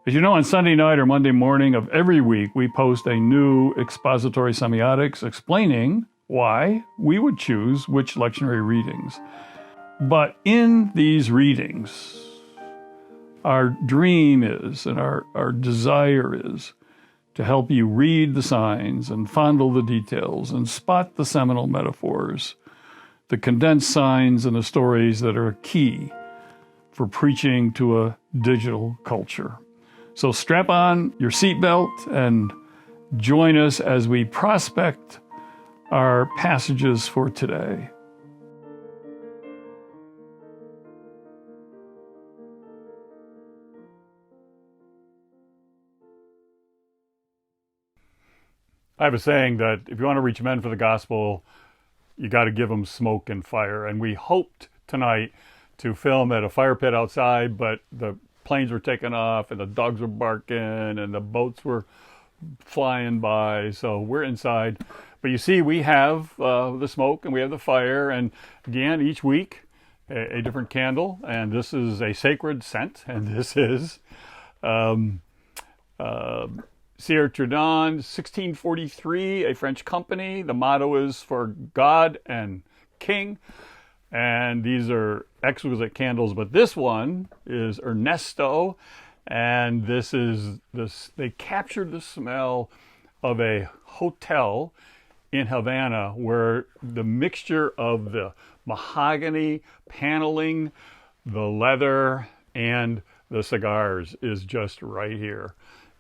As you know, on Sunday night or Monday morning of every week, we post a new expository semiotics explaining why we would choose which lectionary readings. But in these readings, our dream is, and our desire is, to help you read the signs and fondle the details and spot the seminal metaphors, the condensed signs and the stories that are key for preaching to a digital culture. So strap on your seatbelt and join us as we prospect our passages for today. I have a saying that if you want to reach men for the gospel, you got to give them smoke and fire. And we hoped tonight to film at a fire pit outside, but the planes were taking off and the dogs were barking and the boats were flying by. So we're inside. But you see, we have the smoke and we have the fire. And again, each week, a different candle. And this is a sacred scent. And this is Sierra Trudon, 1643, a French company. The motto is for God and King. And these are exquisite candles, but this one is Ernesto, and they captured the smell of a hotel in Havana where the mixture of the mahogany paneling, the leather, and the cigars is just right here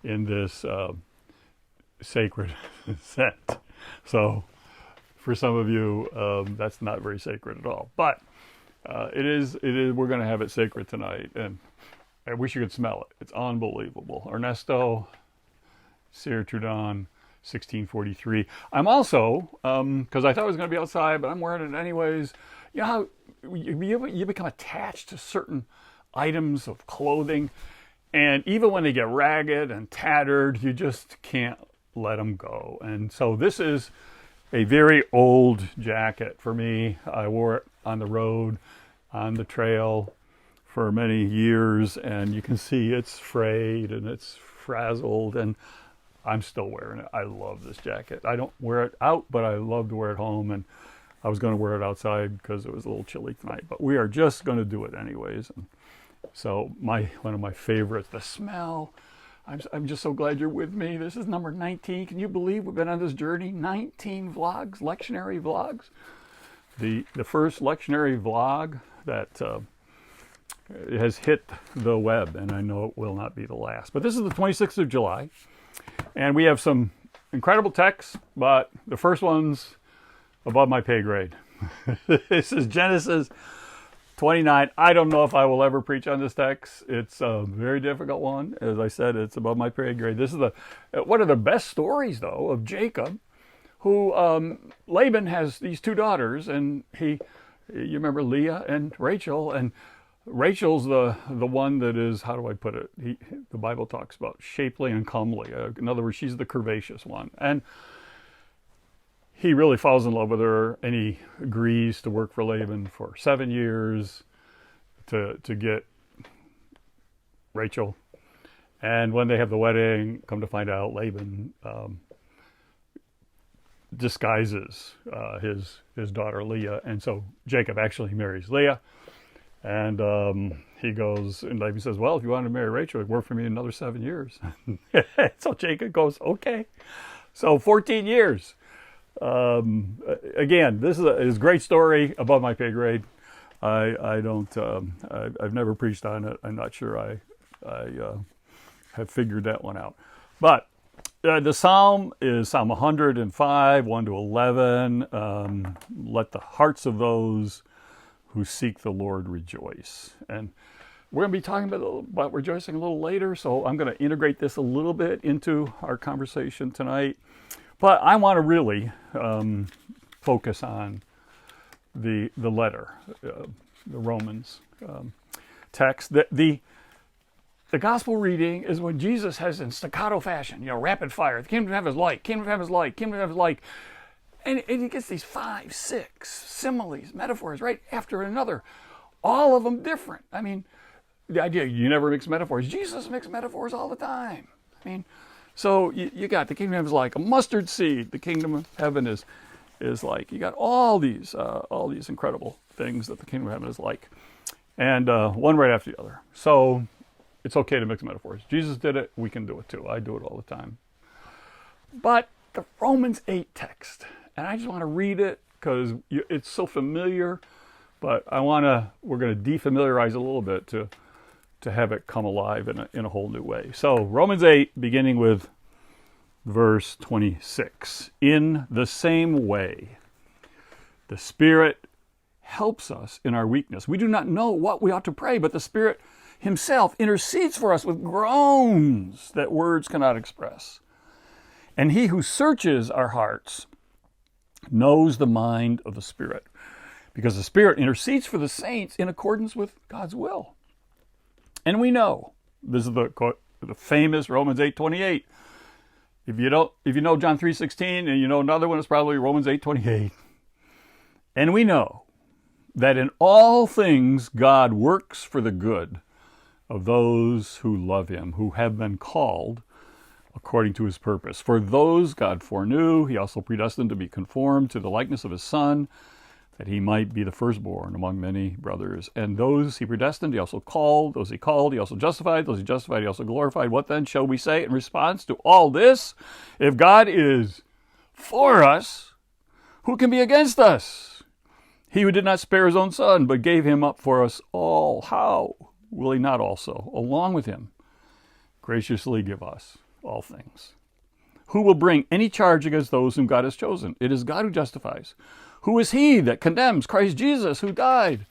in this sacred scent. So for some of you, that's not very sacred at all. But it is. We're going to have it sacred tonight, and I wish you could smell it. It's unbelievable. Ernesto, Sierra Trudon, 1643. I'm also, because I thought it was going to be outside, but I'm wearing it anyways. You know how you become attached to certain items of clothing, and even when they get ragged and tattered, you just can't let them go. And so this is a very old jacket for me. I wore it on the road, on the trail for many years, and you can see it's frayed and it's frazzled, and I'm still wearing it. I love this jacket. I don't wear it out, but I love to wear it home, and I was going to wear it outside because it was a little chilly tonight, but we are just going to do it anyways. And so one of my favorites, the smell. I'm just so glad you're with me. This is number 19. Can you believe we've been on this journey? 19 vlogs, lectionary vlogs. The first lectionary vlog that has hit the web, and I know it will not be the last. But this is the 26th of July, and we have some incredible texts, but the first one's above my pay grade. This is Genesis 29. I don't know if I will ever preach on this text. It's a very difficult one. As I said, it's above my pay grade. This is one of the best stories, though, of Jacob, who Laban has these two daughters, and you remember Leah and Rachel, and Rachel's the one that is, how do I put it? The Bible talks about shapely and comely. In other words, she's the curvaceous one. And he really falls in love with her, and he agrees to work for Laban for 7 years to get Rachel. And when they have the wedding, come to find out, Laban disguises his daughter Leah, and so Jacob actually marries Leah. And he goes, and Laban says, well, if you want to marry Rachel, work for me another 7 years. So Jacob goes, okay. So 14 years. Again, this is a great story, above my pay grade. I've never preached on it. I'm not sure I have figured that one out. But the psalm is Psalm 105, 1 to 11. Let the hearts of those who seek the Lord rejoice. And we're going to be talking about rejoicing a little later, so I'm going to integrate this a little bit into our conversation tonight. But I want to really focus on the letter, the Romans text. The gospel reading is when Jesus has, in staccato fashion, rapid fire. The kingdom of heaven is like, kingdom of heaven is like, kingdom of heaven is like. And he gets these 5, 6 similes, metaphors, right after another. All of them different. I mean, the idea you never mix metaphors. Jesus mixed metaphors all the time. I mean, so you got the kingdom of heaven is like a mustard seed. The kingdom of heaven is like, you got all these incredible things that the kingdom of heaven is like, and one right after the other. So it's okay to mix metaphors. Jesus did it. We can do it too. I do it all the time. But the Romans 8 text, and I just want to read it because it's so familiar, but we're going to defamiliarize it a little bit to have it come alive in a whole new way. So Romans 8, beginning with verse 26. In the same way, the Spirit helps us in our weakness. We do not know what we ought to pray, but the Spirit himself intercedes for us with groans that words cannot express. And he who searches our hearts knows the mind of the Spirit, because the Spirit intercedes for the saints in accordance with God's will. And we know, this is the famous Romans 8:28. If you know John 3:16 and you know another one, it's probably Romans 8:28. And we know that in all things God works for the good of those who love him, who have been called according to his purpose. For those God foreknew, he also predestined to be conformed to the likeness of his Son, that he might be the firstborn among many brothers. And those he predestined, he also called. Those he called, he also justified. Those he justified, he also glorified. What then shall we say in response to all this? If God is for us, who can be against us? He who did not spare his own Son, but gave him up for us all, how will he not also, along with him, graciously give us all things? Who will bring any charge against those whom God has chosen? It is God who justifies. Who is he that condemns? Christ Jesus, who died.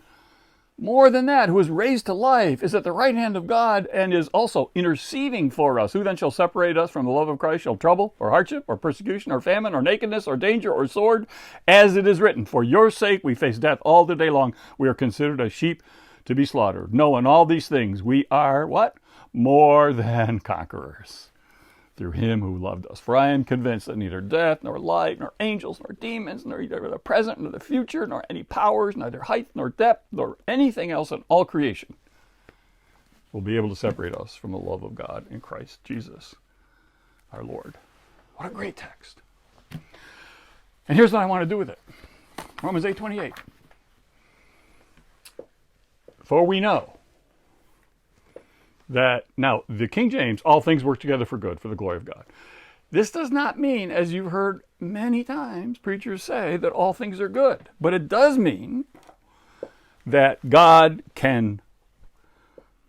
More than that, who is raised to life, is at the right hand of God, and is also interceding for us. Who then shall separate us from the love of Christ? Shall trouble, or hardship, or persecution, or famine, or nakedness, or danger, or sword? As it is written, for your sake we face death all the day long. We are considered as sheep to be slaughtered. No, in all these things we are, what? More than conquerors, through him who loved us. For I am convinced that neither death, nor life, nor angels, nor demons, nor either the present, nor the future, nor any powers, neither height, nor depth, nor anything else in all creation will be able to separate us from the love of God in Christ Jesus, our Lord. What a great text. And here's what I want to do with it. Romans 8:28. For we know that, now, the King James, all things work together for good, for the glory of God. This does not mean, as you've heard many times preachers say, that all things are good. But it does mean that God can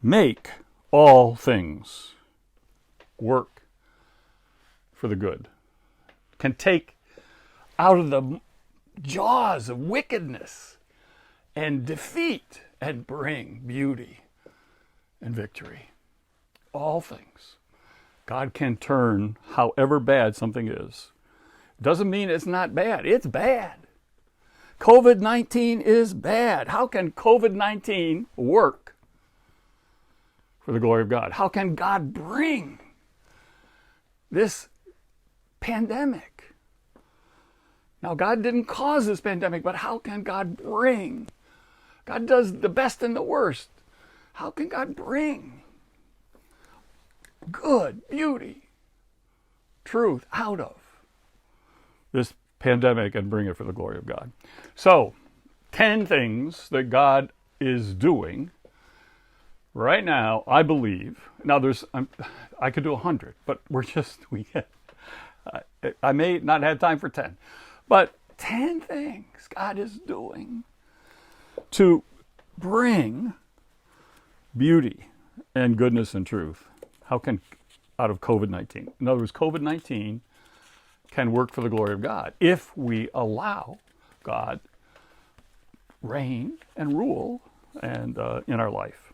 make all things work for the good. Can take out of the jaws of wickedness and defeat and bring beauty and victory. All things. God can turn however bad something is. Doesn't mean it's not bad. It's bad. COVID-19 is bad. How can COVID-19 work for the glory of God? How can God bring this pandemic? Now, God didn't cause this pandemic, but how can God bring? God does the best and the worst. How can God bring good, beauty, truth out of this pandemic and bring it for the glory of God? So, 10 things that God is doing right now, I believe. Now, I could do 100, but I may not have time for 10. But 10 things God is doing to bring beauty and goodness and truth. How can, out of COVID-19? In other words, COVID-19 can work for the glory of God if we allow God reign and rule and in our life.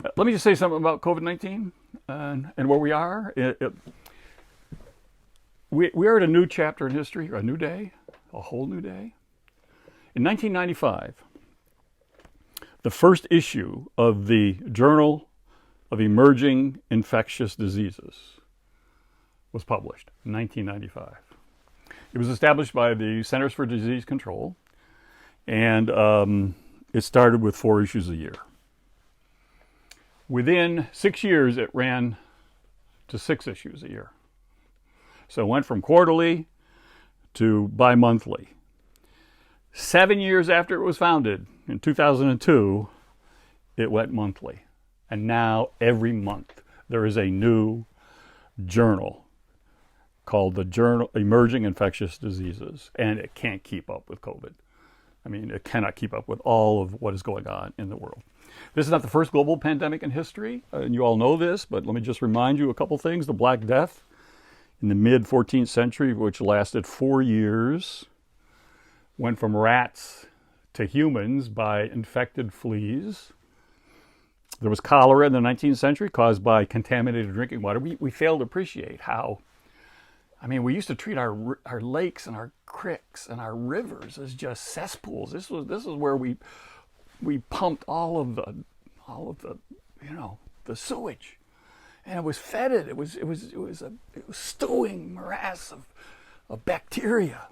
Let me just say something about COVID-19 and where we are. We are at a new chapter in history, a new day, a whole new day. In 1995, the first issue of the Journal of Emerging Infectious Diseases was published in 1995. It was established by the Centers for Disease Control, and it started with 4 issues a year. Within 6 years, it ran to 6 issues a year. So it went from quarterly to bi-monthly. 7 years after it was founded, in 2002, it went monthly. And now every month there is a new journal called the Journal Emerging Infectious Diseases, and it can't keep up with COVID. I mean, it cannot keep up with all of what is going on in the world. This is not the first global pandemic in history, and you all know this, but let me just remind you a couple things. The Black Death in the mid-14th century, which lasted 4 years, went from rats to humans by infected fleas. There was cholera in the 19th century caused by contaminated drinking water. We fail to appreciate how, I mean, we used to treat our lakes and our creeks and our rivers as just cesspools. This is where we pumped all of the the sewage, and it was fetid. It was a stewing morass of bacteria,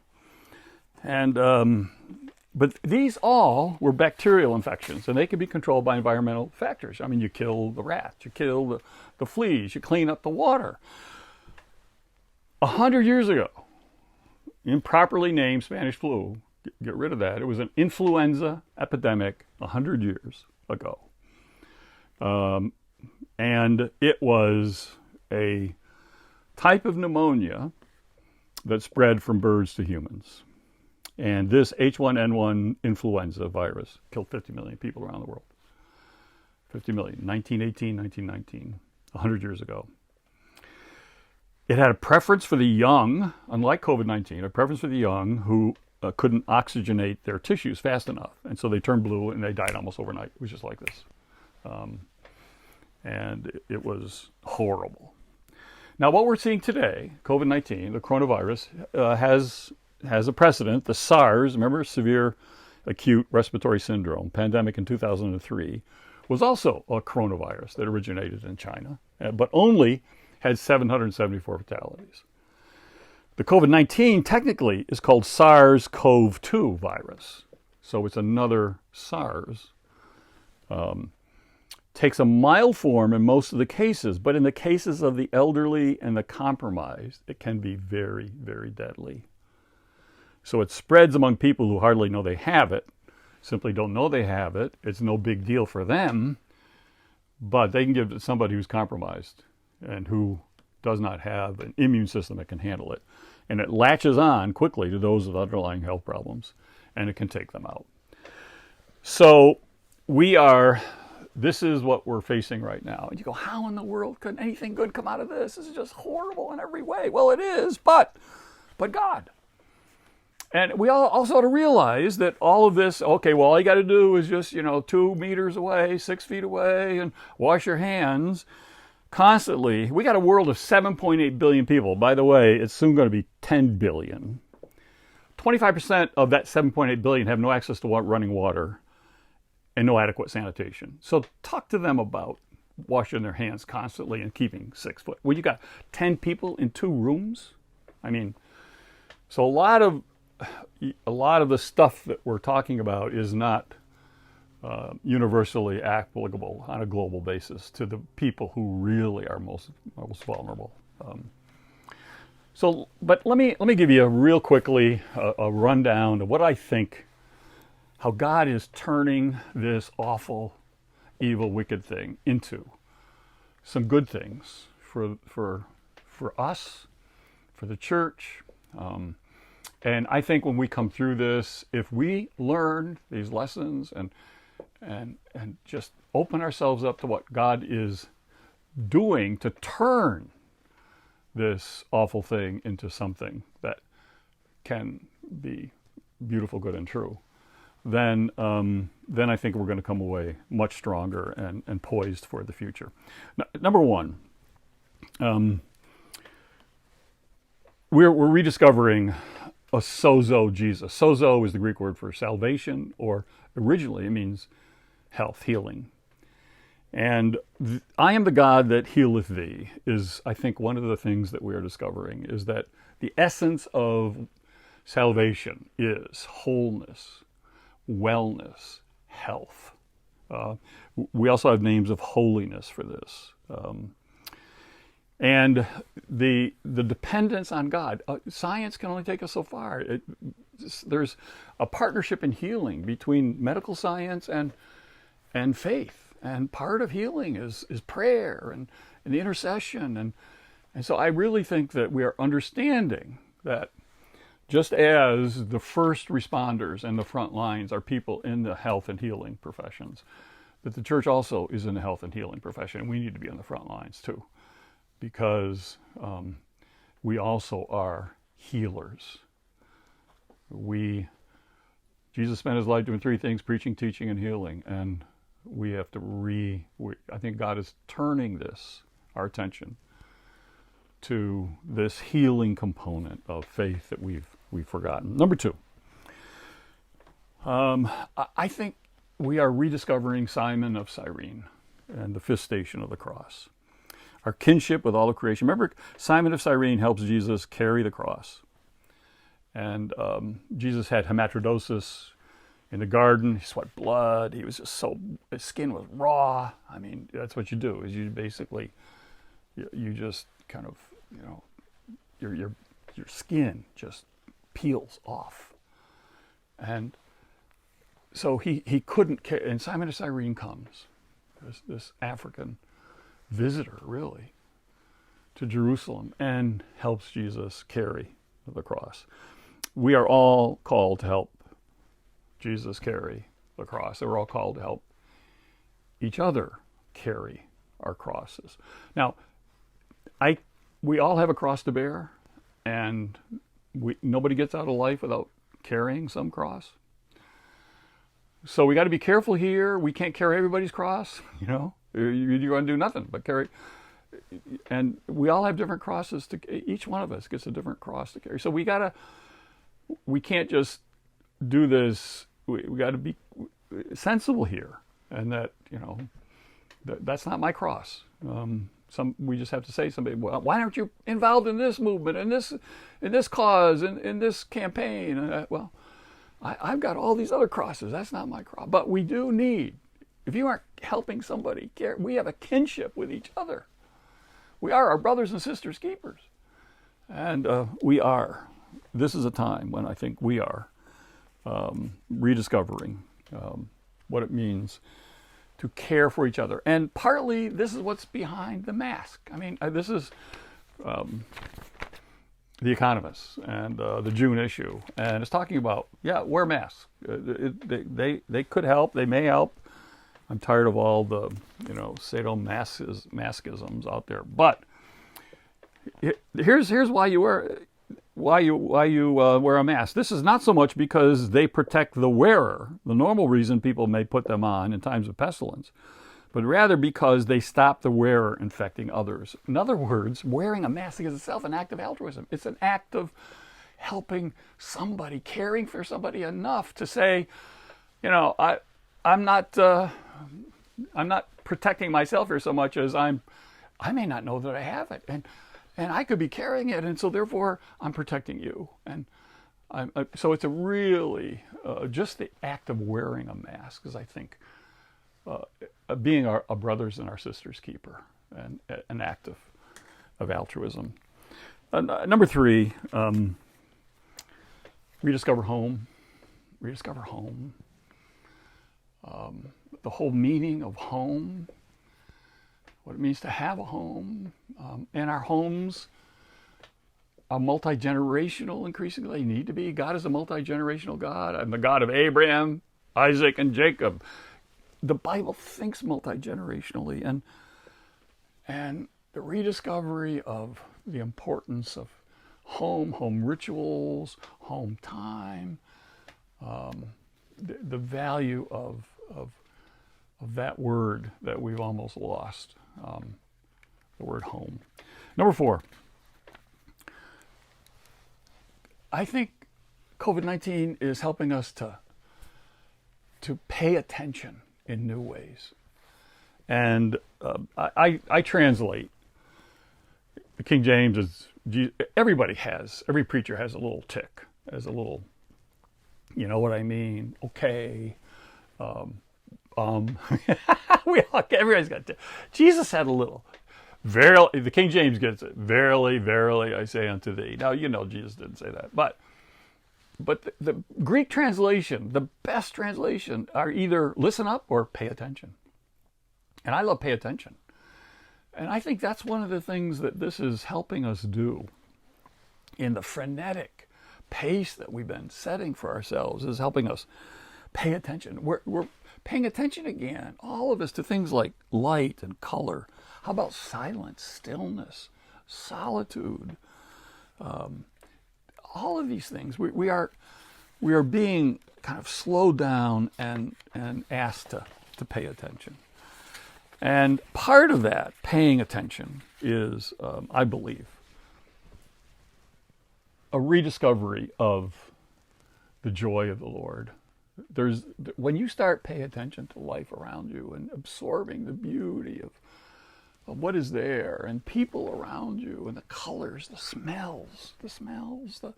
and but these all were bacterial infections, and they could be controlled by environmental factors. I mean, you kill the rats, you kill the fleas, you clean up the water. 100 years ago, improperly named Spanish flu, get rid of that. It was an influenza epidemic 100 years ago. And it was a type of pneumonia that spread from birds to humans. And this H1N1 influenza virus killed 50 million people around the world. 50 million, 1918, 1919, 100 years ago. It had a preference for the young, unlike COVID-19, a preference for the young who couldn't oxygenate their tissues fast enough. And so they turned blue and they died almost overnight. It was just like this. And it was horrible. Now, what we're seeing today, COVID-19, the coronavirus, has a precedent. The SARS, remember, severe acute respiratory syndrome, pandemic in 2003, was also a coronavirus that originated in China, but only had 774 fatalities. The COVID-19 technically is called SARS-CoV-2 virus. So it's another SARS. Takes a mild form in most of the cases, but in the cases of the elderly and the compromised, it can be very, very deadly. So it spreads among people who hardly know they have it, simply don't know they have it. It's no big deal for them, but they can give it to somebody who's compromised and who does not have an immune system that can handle it. And it latches on quickly to those with underlying health problems, and it can take them out. So this is what we're facing right now. And you go, how in the world could anything good come out of this? This is just horrible in every way. Well, it is, but God. And we all also ought to realize that all of this, okay, well, all you got to do is just, 2 meters away, 6 feet away, and wash your hands constantly. We got a world of 7.8 billion people. By the way, it's soon going to be 10 billion. 25% of that 7.8 billion have no access to running water and no adequate sanitation. So talk to them about washing their hands constantly and keeping 6 foot. Well, you got 10 people in 2 rooms. I mean, so a lot of the stuff that we're talking about is not universally applicable on a global basis to the people who really are most vulnerable. But let me give you real quickly a rundown of what I think, how God is turning this awful, evil, wicked thing into some good things for us, for the church. And I think when we come through this, if we learn these lessons and just open ourselves up to what God is doing to turn this awful thing into something that can be beautiful, good, and true, then I think we're going to come away much stronger and poised for the future. Now, number one, we're rediscovering a sozo Jesus. Sozo is the Greek word for salvation, or originally it means health, healing. And I am the God that healeth thee is, I think, one of the things that we are discovering is that the essence of salvation is wholeness, wellness, health. We also have names of holiness for this. And the dependence on God. Science can only take us so far. There's a partnership in healing between medical science and faith. And part of healing is prayer and the intercession. And so I really think that we are understanding that just as the first responders and the front lines are people in the health and healing professions, that the church also is in the health and healing profession. And we need to be on the front lines too, because we also are healers. Jesus spent his life doing three things: preaching, teaching, and healing. And we have to I think God is turning our attention to this healing component of faith that we've forgotten. Number two, I think we are rediscovering Simon of Cyrene and the fifth station of the cross. Our kinship with all of creation. Remember, Simon of Cyrene helps Jesus carry the cross. And Jesus had hematodosis in the garden. He sweat blood. He was just his skin was raw. I mean, that's what you do, is you basically, you just kind of, your skin just peels off. And so he couldn't carry, and Simon of Cyrene comes, this African visitor, really, to Jerusalem, and helps Jesus carry the cross. We are all called to help Jesus carry the cross. And we're all called to help each other carry our crosses. Now, we all have a cross to bear, and nobody gets out of life without carrying some cross. So we got to be careful here. We can't carry everybody's cross. You're going to do nothing but carry. And we all have different crosses. Each one of us gets a different cross to carry. So we can't just do this. We got to be sensible here, and that that's not my cross. We just have to say to somebody, well, why aren't you involved in this movement, in this cause, in this campaign? Well, I've got all these other crosses. That's not my cross. But we do need, if you aren't helping somebody, we have a kinship with each other. We are our brothers and sisters keepers. And this is a time when I think we are rediscovering what it means to care for each other. And partly this is what's behind the mask. I mean, this is The Economist and the June issue. And it's talking about, wear masks. They could help. They may help. I'm tired of all the, sadomasochisms out there. But here's why you wear a mask. This is not so much because they protect the wearer, the normal reason people may put them on in times of pestilence, but rather because they stop the wearer infecting others. In other words, wearing a mask is itself an act of altruism. It's an act of helping somebody, caring for somebody enough to say, I'm not protecting myself here so much as I may not know that I have it, and I could be carrying it, and so therefore I'm protecting you. And so it's a really just the act of wearing a mask is, I think, being our brothers and our sisters keeper, and an act of altruism. Number three, rediscover home. Rediscover home. The whole meaning of home, what it means to have a home. And our homes are multi-generational increasingly. They need to be. God is a multi-generational God. I'm the God of Abraham, Isaac, and Jacob. The Bible thinks multi-generationally. And the rediscovery of the importance of home rituals, home time, the value of that word that we've almost lost, the word home. Number four, I think COVID-19 is helping us to pay attention in new ways. And I translate. The King James is, every preacher has a little tick, has a little, you know what I mean, okay. Everybody's got Jesus had a little. Verily, the King James gets it. Verily, verily, I say unto thee. Now, Jesus didn't say that. But the Greek translation, the best translation, are either listen up or pay attention. And I love pay attention. And I think that's one of the things that this is helping us do in the frenetic pace that we've been setting for ourselves, is helping us pay attention. We're paying attention again, all of us, to things like light and color. How about silence, stillness, solitude? All of these things. We are being kind of slowed down and asked to pay attention. And part of that paying attention is, I believe, a rediscovery of the joy of the Lord. When you start paying attention to life around you and absorbing the beauty of what is there and people around you and the colors, the smells, the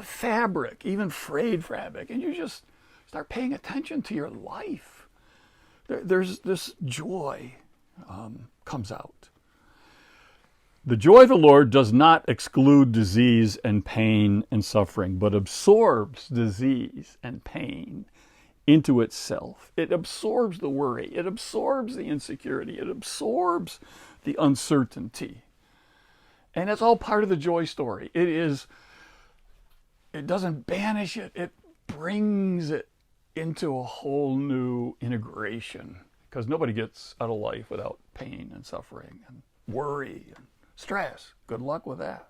fabric, even frayed fabric, and you just start paying attention to your life, there's this joy comes out. The joy of the Lord does not exclude disease and pain and suffering, but absorbs disease and pain into itself. It absorbs the worry. It absorbs the insecurity. It absorbs the uncertainty. And it's all part of the joy story. It doesn't banish it. It brings it into a whole new integration, because nobody gets out of life without pain and suffering and worry and stress. Good luck with that.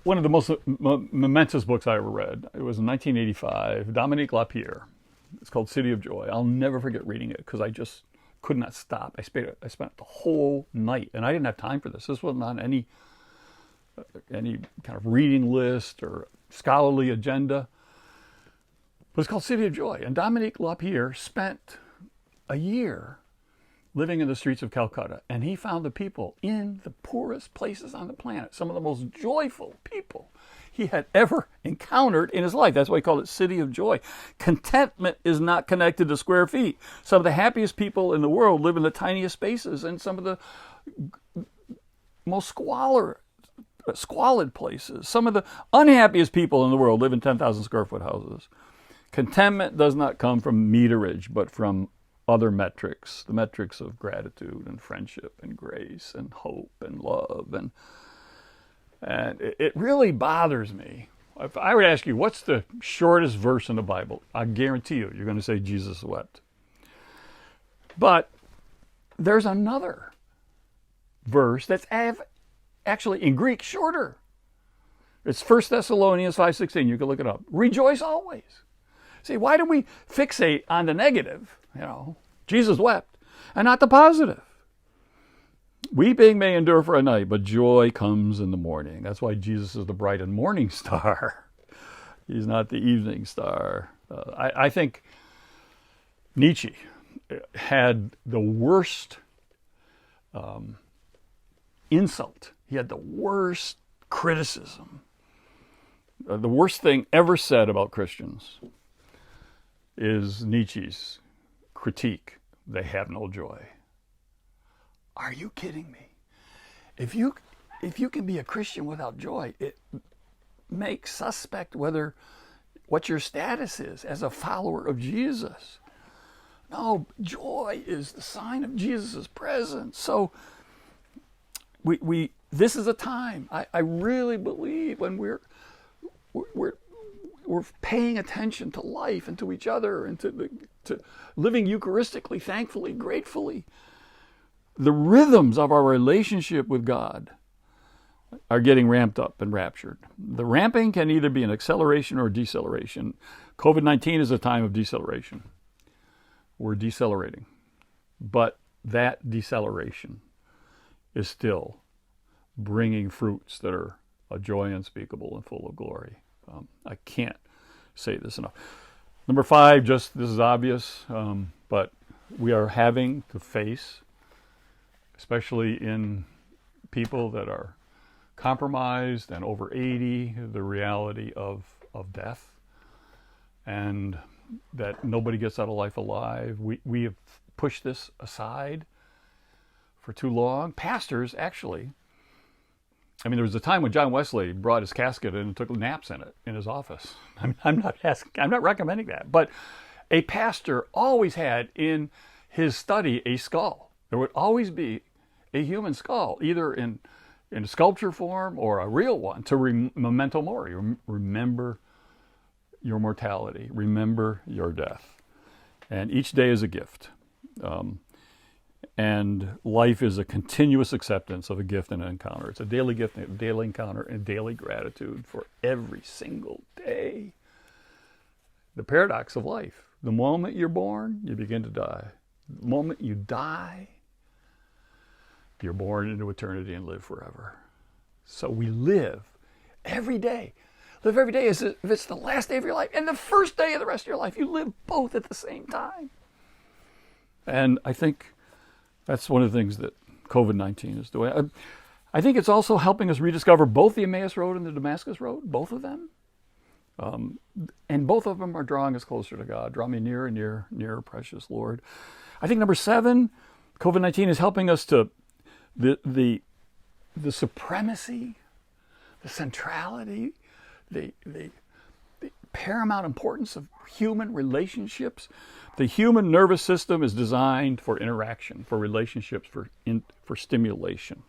One of the most momentous books I ever read, it was in 1985, Dominique Lapierre. It's called City of Joy. I'll never forget reading it because I just could not stop. I spent the whole night, and I didn't have time for this. This wasn't on any kind of reading list or scholarly agenda. But it's called City of Joy. And Dominique Lapierre spent a year living in the streets of Calcutta, and he found the people in the poorest places on the planet, some of the most joyful people he had ever encountered in his life. That's why he called it City of Joy. Contentment is not connected to square feet. Some of the happiest people in the world live in the tiniest spaces, and some of the most squalid places. Some of the unhappiest people in the world live in 10,000 square foot houses. Contentment does not come from meterage, but from other metrics, the metrics of gratitude and friendship and grace and hope and love. And it really bothers me. If I were to ask you, what's the shortest verse in the Bible? I guarantee you're going to say Jesus wept. But there's another verse that's actually in Greek shorter. It's 1 Thessalonians 5:16. You can look it up. Rejoice always. See, why do we fixate on the negative? Jesus wept, and not the positive. Weeping may endure for a night, but joy comes in the morning. That's why Jesus is the bright and morning star. He's not the evening star. I think Nietzsche had the worst insult. He had the worst criticism. The worst thing ever said about Christians is Nietzsche's critique. They have no joy. Are you kidding me? If you can be a Christian without joy, it makes suspect what your status is as a follower of Jesus. No, joy is the sign of Jesus' presence. So this is a time, I really believe, when we're paying attention to life and to each other and to living Eucharistically, thankfully, gratefully. The rhythms of our relationship with God are getting ramped up and raptured. The ramping can either be an acceleration or a deceleration. COVID-19 is a time of deceleration. We're decelerating. But that deceleration is still bringing fruits that are a joy unspeakable and full of glory. I can't say this enough. Number 5, this is obvious, but we are having to face, especially in people that are compromised and over 80, the reality of death. And that nobody gets out of life alive. We have pushed this aside for too long. Pastors, actually, I mean, there was a time when John Wesley brought his casket in and took naps in it in his office. I'm not recommending that, but a pastor always had in his study a skull. There would always be a human skull, either in a sculpture form or a real one, to memento mori. Remember your mortality. Remember your death. And each day is a gift. And life is a continuous acceptance of a gift and an encounter. It's a daily gift, a daily encounter, and daily gratitude for every single day. The paradox of life. The moment you're born, you begin to die. The moment you die, you're born into eternity and live forever. So we live every day. Live every day as if it's the last day of your life and the first day of the rest of your life. You live both at the same time. And I think that's one of the things that COVID-19 is doing. I think it's also helping us rediscover both the Emmaus Road and the Damascus Road, both of them. And both of them are drawing us closer to God. Draw me nearer and nearer, precious Lord. I think number 7, COVID-19 is helping us to the supremacy, the centrality, the paramount importance of human relationships. The human nervous system is designed for interaction, for relationships, for stimulation.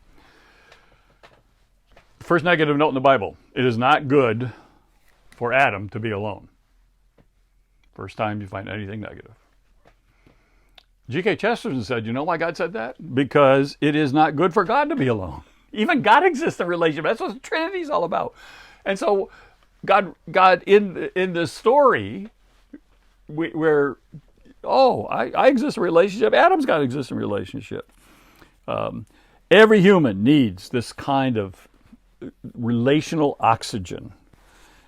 First negative note in the Bible: it is not good for Adam to be alone. First time you find anything negative. G.K. Chesterton said, you know why God said that? Because it is not good for God to be alone. Even God exists in relationship. That's what the Trinity is all about. And so God in the story where, I exist in a relationship, Adam's got to exist in a relationship. Every human needs this kind of relational oxygen.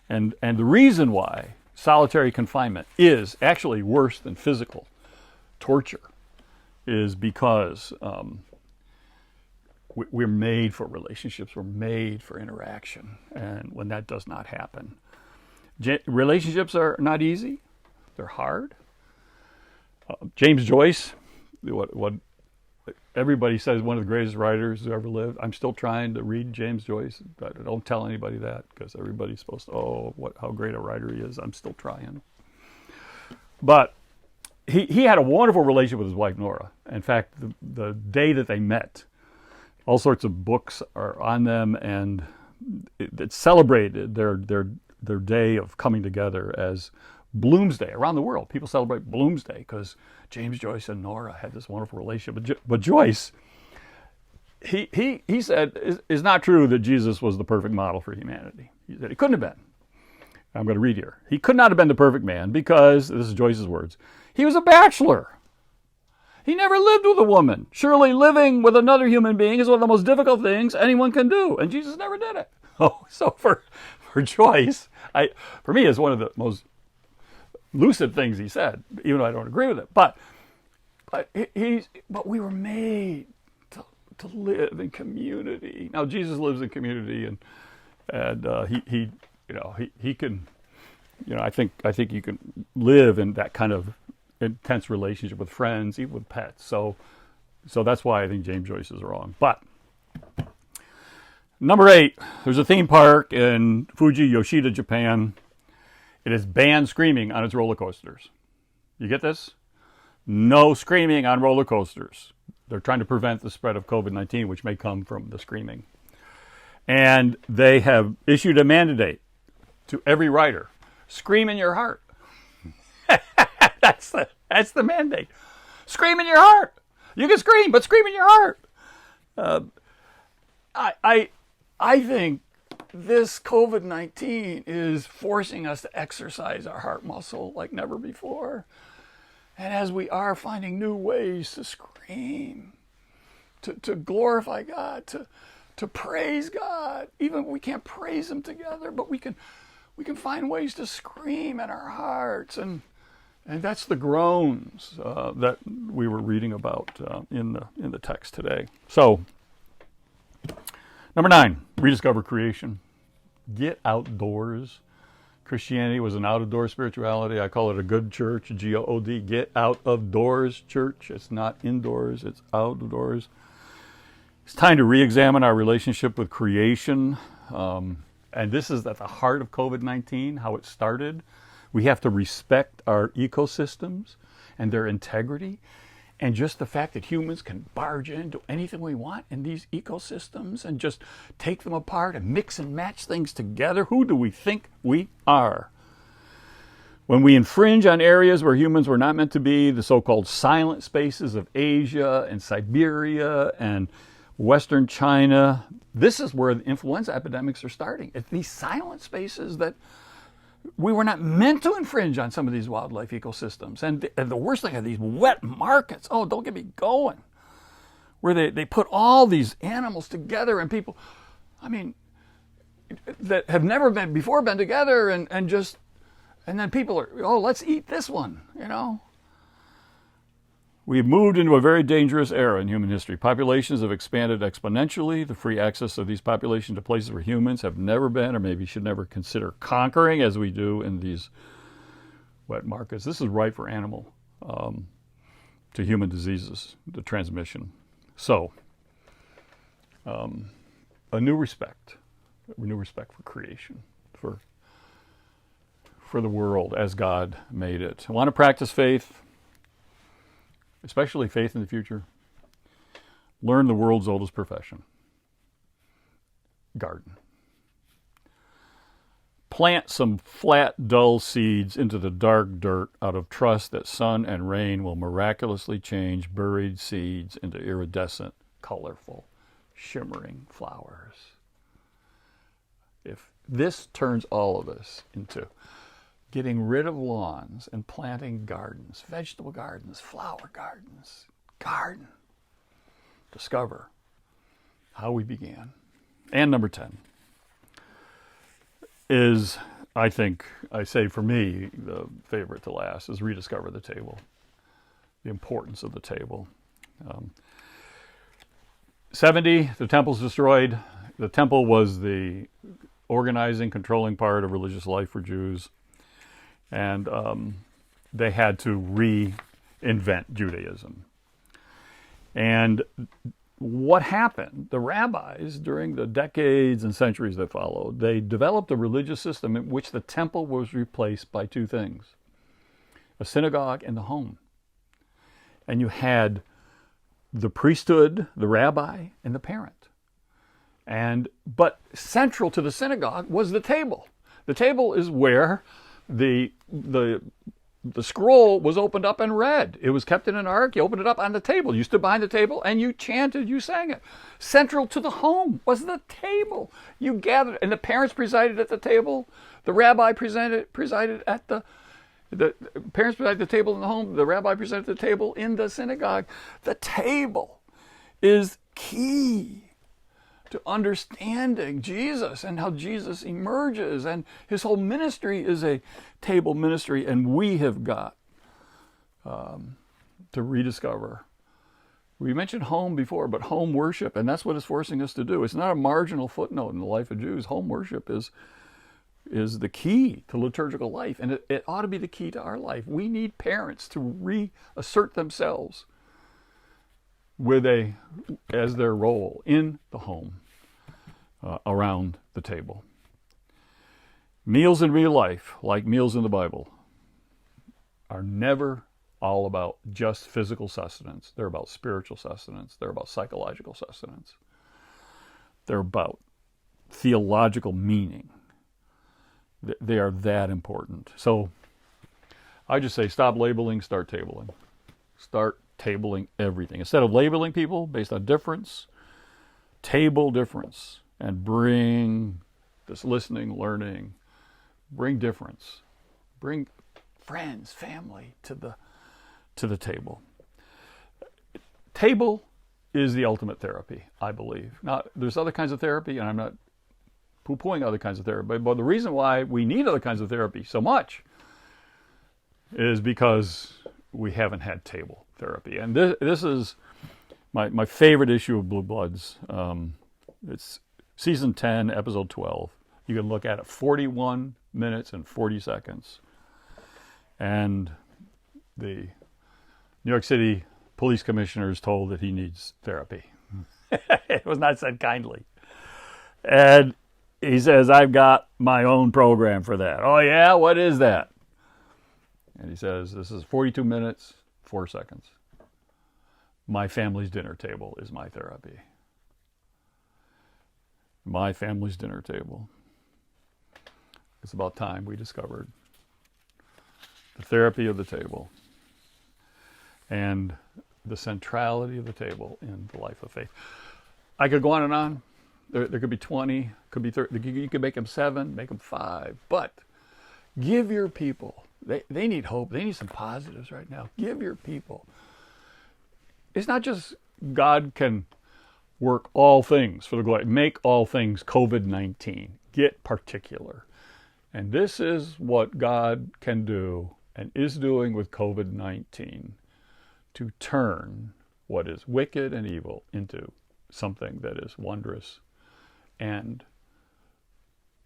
And the reason why solitary confinement is actually worse than physical torture is because we're made for relationships. We're made for interaction. And when that does not happen, relationships are not easy. They're hard. James Joyce, what everybody says one of the greatest writers who ever lived. I'm still trying to read James Joyce, but don't tell anybody that, because everybody's supposed to, how great a writer he is. I'm still trying. But he had a wonderful relationship with his wife, Nora. In fact, the day that they met, all sorts of books are on them, and it celebrated their day of coming together as Bloomsday. Around the world, people celebrate Bloomsday because James Joyce and Nora had this wonderful relationship. But Joyce, he said, it's not true that Jesus was the perfect model for humanity. He said he couldn't have been. I'm going to read here. He could not have been the perfect man because, this is Joyce's words, he was a bachelor. He never lived with a woman. Surely living with another human being is one of the most difficult things anyone can do, and Jesus never did it. So for Joyce, for me, it's one of the most lucid things he said, even though I don't agree with it. But we were made to live in community. Now Jesus lives in community, and he can, I think you can live in that kind of intense relationship with friends, even with pets. So that's why I think James Joyce is wrong. But number 8, there's a theme park in Fuji, Yoshida, Japan. It has banned screaming on its roller coasters. You get this? No screaming on roller coasters. They're trying to prevent the spread of COVID-19, which may come from the screaming. And they have issued a mandate to every rider: scream in your heart. That's the mandate. Scream in your heart. You can scream, but scream in your heart. I think this COVID-19 is forcing us to exercise our heart muscle like never before. And as we are finding new ways to scream, to glorify God, to praise God, even if we can't praise Him together, but we can find ways to scream in our hearts. And that's the groans that we were reading about in the text today. So, number 9, rediscover creation. Get outdoors. Christianity was an out-of-door spirituality. I call it a good church, G-O-O-D, get out of doors church. It's not indoors, it's outdoors. It's time to re-examine our relationship with creation. And this is at the heart of COVID-19, how it started. We have to respect our ecosystems and their integrity. And just the fact that humans can barge into anything we want in these ecosystems and just take them apart and mix and match things together. Who do we think we are? When we infringe on areas where humans were not meant to be, the so-called silent spaces of Asia and Siberia and Western China, this is where the influenza epidemics are starting. It's these silent spaces that we were not meant to infringe on some of these wildlife ecosystems. And the worst thing are these wet markets. Oh, don't get me going. Where they put all these animals together and people, I mean, that have never been together and then people are, oh, let's eat this one, you know. We've moved into a very dangerous era in human history. Populations have expanded exponentially. The free access of these populations to places where humans have never been or maybe should never consider conquering as we do in these wet markets. This is ripe for animal to human diseases, the transmission. So, a new respect for creation, for the world as God made it. I want to practice faith, especially faith in the future. Learn the world's oldest profession. Garden. Plant some flat, dull seeds into the dark dirt out of trust that sun and rain will miraculously change buried seeds into iridescent, colorful, shimmering flowers. If this turns all of us into getting rid of lawns and planting gardens, vegetable gardens, flower gardens, garden. Discover how we began. And number 10 is, I think, I say for me, the favorite to last, is rediscover the table. The importance of the table. 70, the temple's destroyed. The temple was the organizing, controlling part of religious life for Jews. And they had to reinvent Judaism. And what happened? The rabbis, during the decades and centuries that followed, they developed a religious system in which the temple was replaced by two things: a synagogue and the home. And you had the priesthood, the rabbi, and the parent. But central to the synagogue was the table. The table is where the scroll was opened up and read. It was kept in an ark. You opened it up on the table. You stood behind the table and you chanted, you sang it. Central to the home was the table. You gathered, and the parents presided at the table. The rabbi presided at the parents presided at the table in the home. The rabbi presided at the table in the synagogue. The table is key to understanding Jesus and how Jesus emerges, and his whole ministry is a table ministry, and we have got to rediscover. We mentioned home before, but home worship, and that's what it's forcing us to do. It's not a marginal footnote in the life of Jews. Home worship is the key to liturgical life, and it ought to be the key to our life. We need parents to reassert themselves as their role in the home, around the table. Meals in real life, like meals in the Bible, are never all about just physical sustenance. They're about spiritual sustenance. They're about psychological sustenance. They're about theological meaning. They are that important. So I just say stop labeling, start tabling. Start tabling everything. Instead of labeling people based on difference, table difference and bring this listening, learning, bring difference, bring friends, family to the table. Table is the ultimate therapy, I believe. Now, there's other kinds of therapy, and I'm not poo-pooing other kinds of therapy, but the reason why we need other kinds of therapy so much is because we haven't had table therapy. And this is my favorite issue of Blue Bloods. It's season 10, episode 12, You can look at it, 41 minutes and 40 seconds. And the New York City police commissioner is told that he needs therapy. It was not said kindly. And he says, I've got my own program for that. Oh, yeah? What is that? And he says, this is 42 minutes, 4 seconds. My family's dinner table is my therapy. My family's dinner table. It's about time we discovered the therapy of the table and the centrality of the table in the life of faith. I could go on and on. There could be 20, could be 30. You could make them 7, make them 5. But give your people, they need hope. They need some positives right now. Give your people. It's not just God can work all things for the glory. Make all things COVID-19. Get particular. And this is what God can do and is doing with COVID-19 to turn what is wicked and evil into something that is wondrous and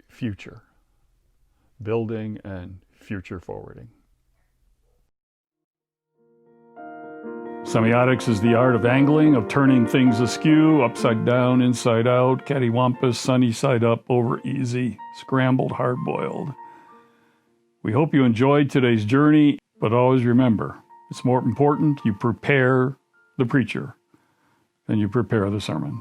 future, building and future forwarding. Semiotics is the art of angling, of turning things askew, upside down, inside out, cattywampus, sunny side up, over easy, scrambled, hard-boiled. We hope you enjoyed today's journey, but always remember, it's more important you prepare the preacher than you prepare the sermon.